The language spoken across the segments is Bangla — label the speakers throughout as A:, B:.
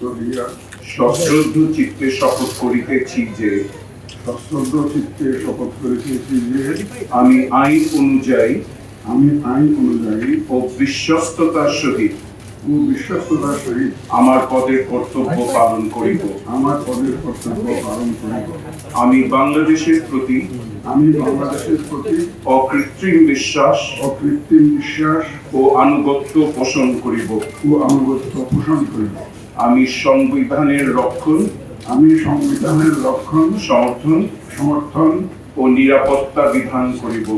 A: করিয়া
B: সশ্রদ্ধ চিত্তে শপথ করিতেছি যে
A: সশ্রদ্ধ চিত্তে শপথ করিতেছি যে
B: আমি আইন অনুযায়ী ও বিশ্বস্ততার সহিত আমার পদের কর্তব্য পালন করিব। আমি বাংলাদেশের প্রতি অকৃত্রিম বিশ্বাস ও আনুগত্য পোষণ করিব। আমি সংবিধানের রক্ষণ সমর্থন ও নিরাপত্তা বিধান করিব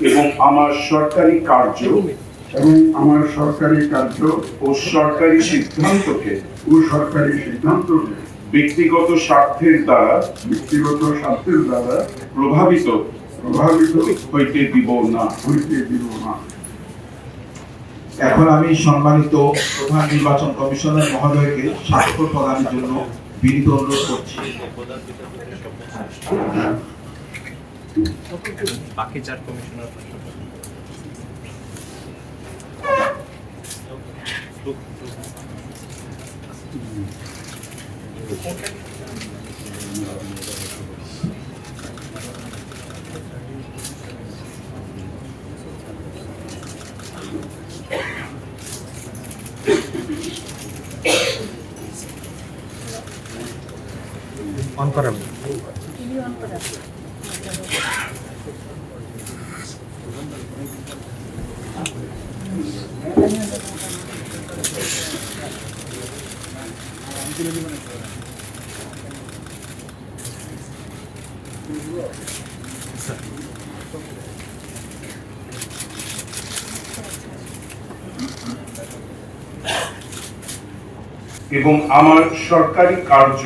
B: এবং আমার সরকারি কার্য ও সরকারি সিদ্ধান্তকে ব্যক্তিগত স্বার্থের দ্বারা প্রভাবিত হইতে দিব না।
C: এখন আমি সম্মানিত প্রধান নির্বাচন কমিশনার মহোদয়কে স্বাক্ষর প্রদানের জন্য বিনীত অনুরোধ করছি।
D: বাকি চার কমিশনার অন করাবেন।
B: এবং আমার সরকারি কার্য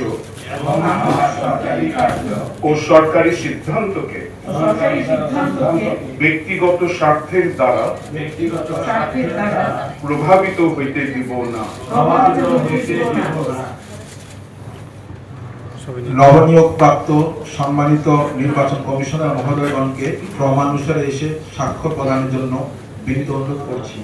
B: ও সরকারি সিদ্ধান্তকে ব্যক্তিগত স্বার্থের দ্বারা প্রভাবিত হইতে দিব না।
C: নবনিয়োগপ্রাপ্ত সম্মানিত নির্বাচন কমিশনার মহোদয়গণকে ক্রমানুসারে এসে স্বাক্ষর প্রদানের জন্য বিনীত অনুরোধ করছি।